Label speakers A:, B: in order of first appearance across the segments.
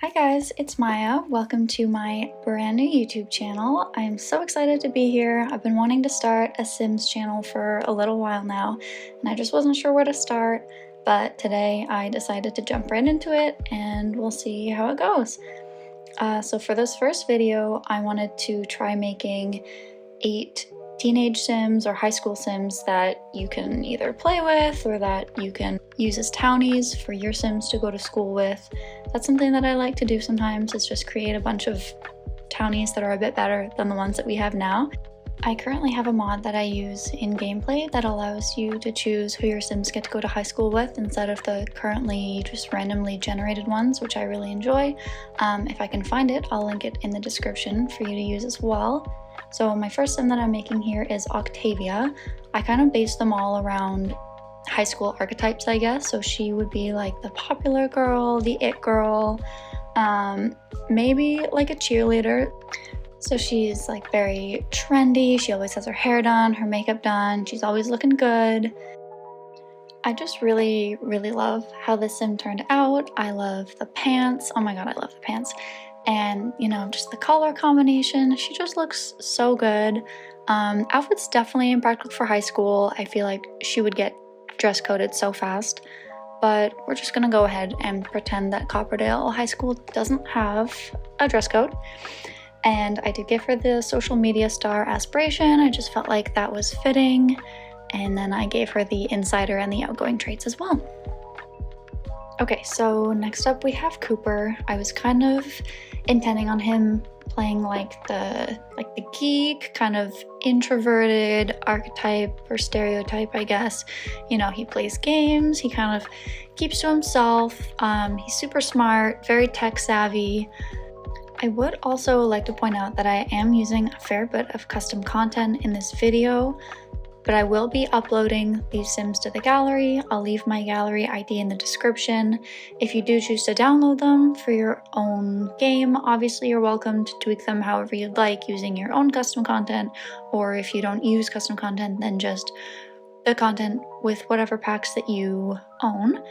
A: Hi guys, it's Maya. Welcome to my brand new YouTube channel. I'm so excited to be here. I've been wanting to start a Sims channel for a little while now, and I just wasn't sure where to start, but today I decided to jump right into it and we'll see how it goes. So for this first video, I wanted to try making 8 teenage Sims or high school Sims that you can either play with or that you can use as Townies for your Sims to go to school with. That's something that I like to do sometimes, is just create a bunch of Townies that are a bit better than the ones that we have now. I currently have a mod that I use in gameplay that allows you to choose who your Sims get to go to high school with instead of the currently just randomly generated ones, which I really enjoy. If I can find it, I'll link it in the description for you to use as well. So my first Sim that I'm making here is Octavia. I kind of based them all around high school archetypes, I guess. So she would be like the popular girl, the it girl, maybe like a cheerleader. So she's like very trendy. She always has her hair done, her makeup done. She's always looking good. I just really love how this Sim turned out. I love the pants. Oh my god, I love the pants. And you know, just the color combination, she just looks so good. Outfit's definitely impractical for high school. I feel like she would get dress coded so fast, but we're just gonna go ahead and pretend that Copperdale High School doesn't have a dress code. And I did give her the social media star aspiration. I just felt like that was fitting, and then I gave her the insider and the outgoing traits as well. Okay, so next up we have Cooper. I was kind of intending on him playing like the geek, kind of introverted archetype or stereotype, I guess. You know, he plays games, he kind of keeps to himself, he's super smart, very tech savvy. I would also like to point out that I am using a fair bit of custom content in this video, but I will be uploading these Sims to the gallery. I'll leave my gallery ID in the description. If you do choose to download them for your own game, obviously you're welcome to tweak them however you'd like using your own custom content, or if you don't use custom content, then just the content with whatever packs that you own.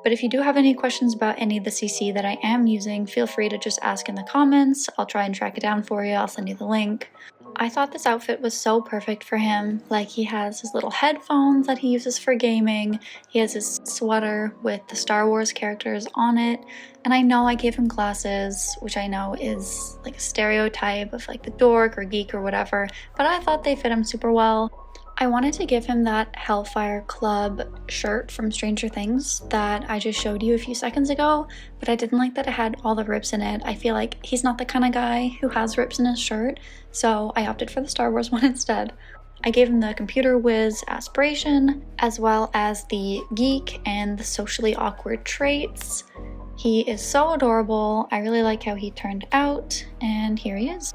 A: But if you do have any questions about any of the CC that I am using, feel free to just ask in the comments. I'll try and track it down for you. I'll send you the link. I thought this outfit was so perfect for him. Like, he has his little headphones that he uses for gaming. He has his sweater with the Star Wars characters on it. And I know I gave him glasses, which I know is like a stereotype of like the dork or geek or whatever, but I thought they fit him super well. I wanted to give him that Hellfire Club shirt from Stranger Things that I just showed you a few seconds ago, but I didn't like that it had all the rips in it. I feel like he's not the kind of guy who has rips in his shirt, so I opted for the Star Wars one instead. I gave him the computer whiz aspiration, as well as the geek and the socially awkward traits. He is so adorable. I really like how he turned out, and here he is.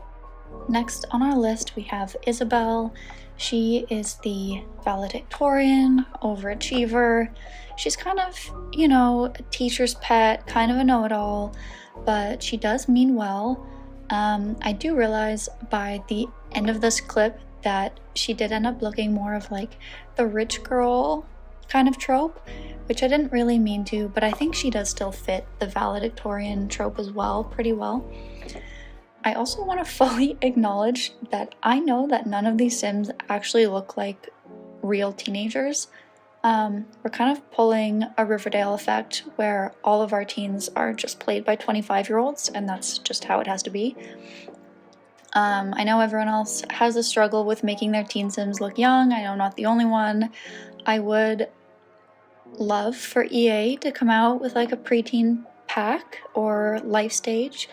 A: Next on our list we have Isabel. She is the valedictorian, overachiever. She's kind of, you know, a teacher's pet, kind of a know-it-all, but she does mean well. I do realize by the end of this clip that she did end up looking more of like the rich girl kind of trope, which I didn't really mean to, but I think she does still fit the valedictorian trope as well, pretty well. I also want to fully acknowledge that I know that none of these Sims actually look like real teenagers. We're kind of pulling a Riverdale effect where all of our teens are just played by 25-year-olds, and that's just how it has to be. I know everyone else has a struggle with making their teen Sims look young. I know I'm not the only one. I would love for EA to come out with like a preteen pack or life stage.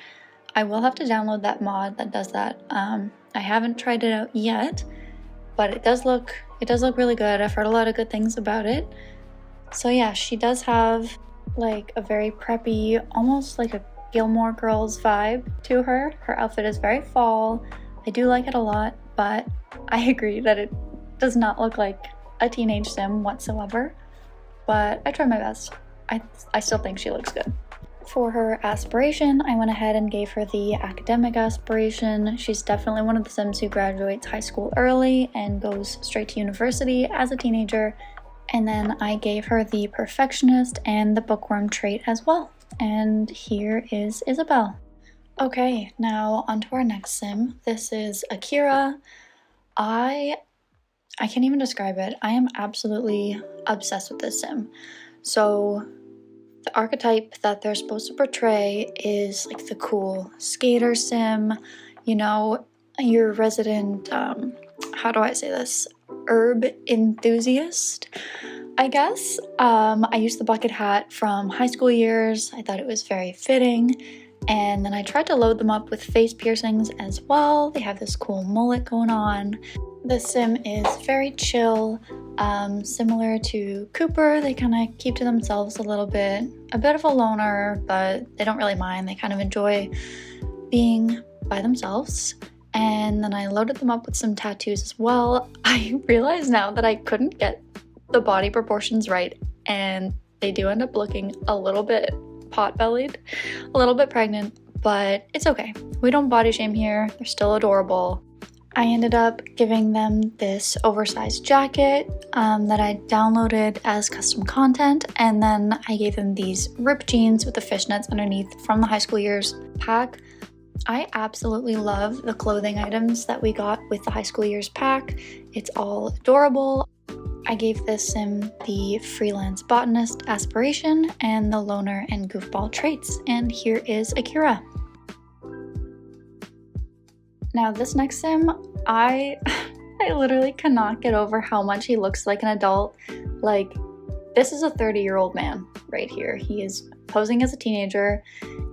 A: I will have to download that mod that does that. I haven't tried it out yet, but it does look really good. I've heard a lot of good things about it. So yeah, she does have like a very preppy, almost like a Gilmore Girls vibe to her. Her outfit is very fall. I do like it a lot, but I agree that it does not look like a teenage Sim whatsoever. But I tried my best. I still think she looks good. For her aspiration, I went ahead and gave her the academic aspiration. She's definitely one of the Sims who graduates high school early and goes straight to university as a teenager. And then I gave her the perfectionist and the bookworm trait as well. and here is Isabel. Okay, now on to our next sim. This is Akira. I can't even describe it. I am absolutely obsessed with this sim. So the archetype that they're supposed to portray is like the cool skater sim, you know, your resident, how do I say this? Herb enthusiast, I guess. I used the bucket hat from high school years. I thought it was very fitting. And then I tried to load them up with face piercings as well. They have this cool mullet going on. The sim is very chill, similar to Cooper. They kind of keep to themselves a little bit. A bit of a loner, but they don't really mind. They kind of enjoy being by themselves. And then I loaded them up with some tattoos as well. I realize now that I couldn't get the body proportions right, and they do end up looking a little bit pot-bellied, a little bit pregnant, but it's okay. We don't body shame here. They're still adorable. I ended up giving them this oversized jacket that I downloaded as custom content, and then I gave them these ripped jeans with the fishnets underneath from the high school years pack. I absolutely love the clothing items that we got with the high school years pack. It's all adorable. I gave this sim the freelance botanist aspiration and the loner and goofball traits, and here is Akira. Now this next sim, I literally cannot get over how much he looks like an adult. Like, this is a 30-year-old man right here. He is posing as a teenager,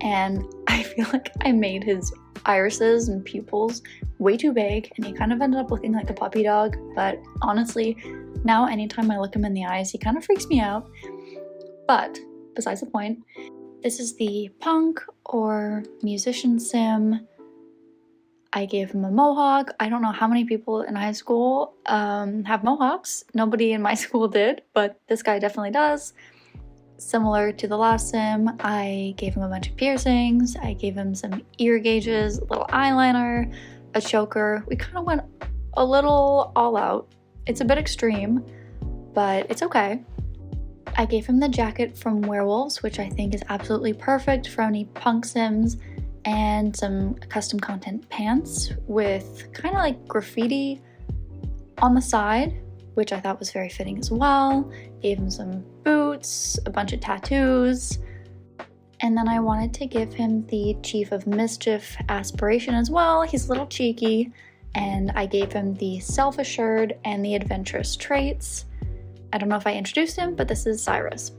A: and I feel like I made his irises and pupils way too big, and he kind of ended up looking like a puppy dog. But honestly, now anytime I look him in the eyes, he kind of freaks me out. But besides the point, this is the punk or musician sim. I gave him a mohawk. I don't know how many people in high school have mohawks. Nobody in my school did, but this guy definitely does. Similar to the last sim, I gave him a bunch of piercings. I gave him some ear gauges, a little eyeliner, a choker. We kind of went a little all out. It's a bit extreme, but it's okay. I gave him the jacket from Werewolves, which I think is absolutely perfect for any punk sims, and some custom content pants with kind of like graffiti on the side, which I thought was very fitting as well. Gave him some boots, a bunch of tattoos, and then I wanted to give him the Chief of Mischief aspiration as well. He's a little cheeky, and I gave him the self-assured and the adventurous traits. I don't know if I introduced him, but this is Cyrus.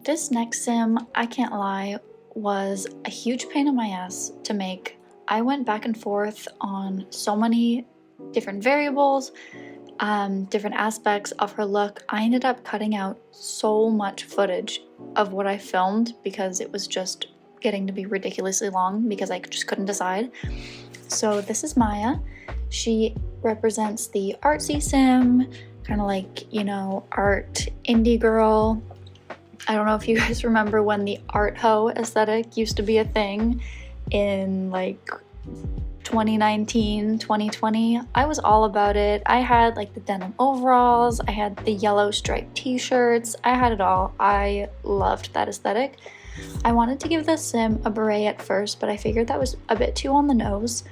A: This next sim, I can't lie, was a huge pain in my ass to make. I went back and forth on so many different variables, different aspects of her look. I ended up cutting out so much footage of what I filmed because it was just getting to be ridiculously long because I just couldn't decide. So this is Maya. She represents the artsy sim, kind of like, you know, art indie girl. I don't know if you guys remember when the art hoe aesthetic used to be a thing in like 2019, 2020. I was all about it. I had like the denim overalls, I had the yellow striped t-shirts, I had it all. I loved that aesthetic. I wanted to give this sim a beret at first, but I figured that was a bit too on the nose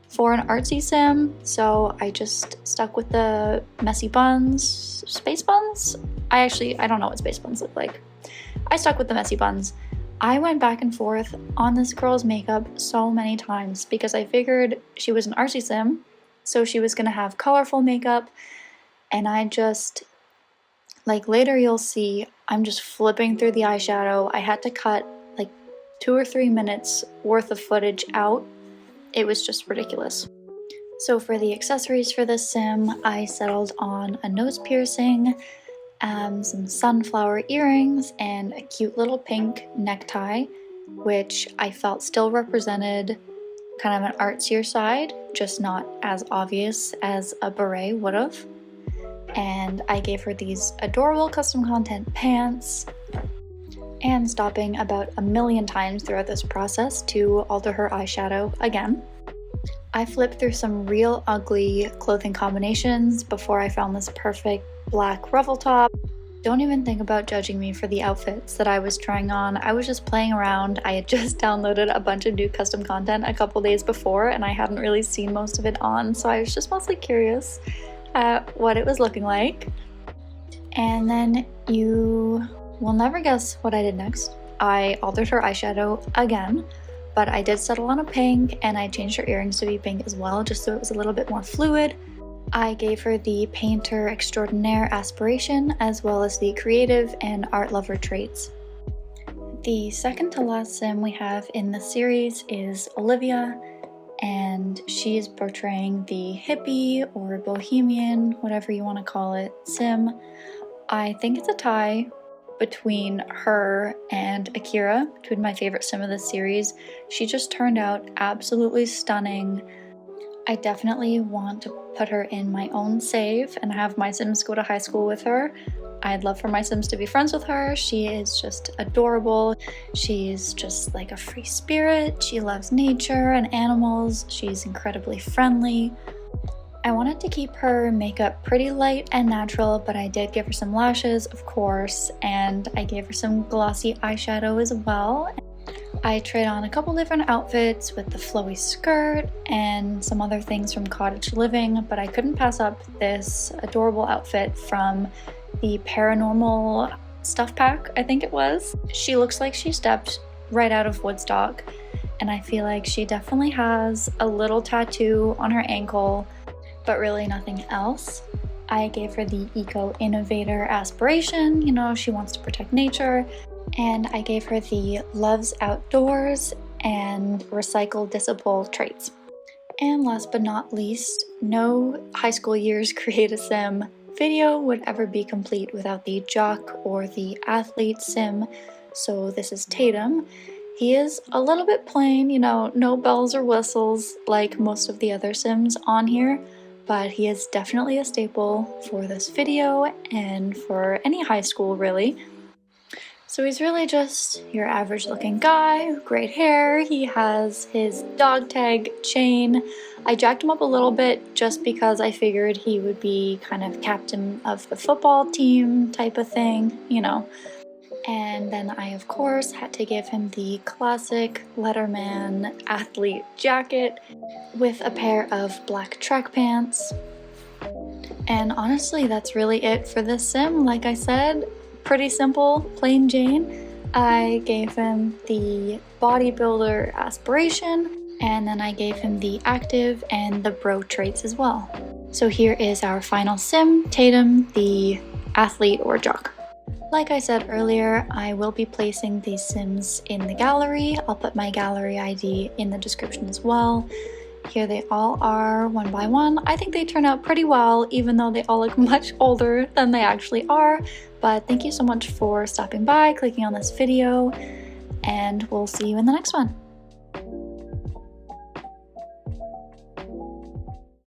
A: for an artsy sim, so I just stuck with the messy buns, space buns? I don't know what space buns look like. I stuck with the messy buns. I went back and forth on this girl's makeup so many times because I figured she was an artsy sim, so she was gonna have colorful makeup, and I just, like later you'll see, I'm just flipping through the eyeshadow. I had to cut like 2 or 3 minutes worth of footage out. It was just ridiculous. So for the accessories for this sim, I settled on a nose piercing, some sunflower earrings, and a cute little pink necktie, which I felt still represented kind of an artsier side, just not as obvious as a beret would have. And I gave her these adorable custom content pants, and stopping about a million times throughout this process to alter her eyeshadow again. I flipped through some real ugly clothing combinations before I found this perfect black ruffle top. Don't even think about judging me for the outfits that I was trying on. I was just playing around. I had just downloaded a bunch of new custom content a couple days before and I hadn't really seen most of it on, so I was just mostly curious at what it was looking like. And then you will never guess what I did next. I altered her eyeshadow again, but I did settle on a pink and I changed her earrings to be pink as well, just so it was a little bit more fluid. I gave her the painter extraordinaire aspiration as well as the creative and art lover traits. The second to last sim we have in the series is Olivia, and she is portraying the hippie or bohemian, whatever you want to call it, sim. I think it's a tie between her and Akira, between my favorite sim of the series. She just turned out absolutely stunning. I definitely want to put her in my own save and have my sims go to high school with her. I'd love for my sims to be friends with her. She is just adorable. She's just like a free spirit. She loves nature and animals. She's incredibly friendly. I wanted to keep her makeup pretty light and natural, but I did give her some lashes, of course, and I gave her some glossy eyeshadow as well. I tried on a couple different outfits with the flowy skirt and some other things from Cottage Living, but I couldn't pass up this adorable outfit from the Paranormal Stuff Pack, I think it was. She looks like she stepped right out of Woodstock, and I feel like she definitely has a little tattoo on her ankle, but really nothing else. I gave her the eco-innovator aspiration, you know, she wants to protect nature. And I gave her the loves outdoors and recycle disciple traits. And last but not least, no high school years create a sim video would ever be complete without the jock or the athlete sim. So this is Tatum. He is a little bit plain, you know, no bells or whistles like most of the other sims on here, but he is definitely a staple for this video and for any high school really. So he's really just your average looking guy, great hair. He has his dog tag chain. I jacked him up a little bit just because I figured he would be kind of captain of the football team type of thing, you know. And then I, of course, had to give him the classic Letterman athlete jacket with a pair of black track pants. And honestly, that's really it for this sim. Like I said, pretty simple, plain Jane. I gave him the bodybuilder aspiration, and then I gave him the active and the bro traits as well. So here is our final sim, Tatum, the athlete or jock. Like I said earlier, I will be placing these sims in the gallery. I'll put my gallery ID in the description as well. Here they all are one by one. I think they turn out pretty well, even though they all look much older than they actually are. But thank you so much for stopping by, clicking on this video, and we'll see you in the next one.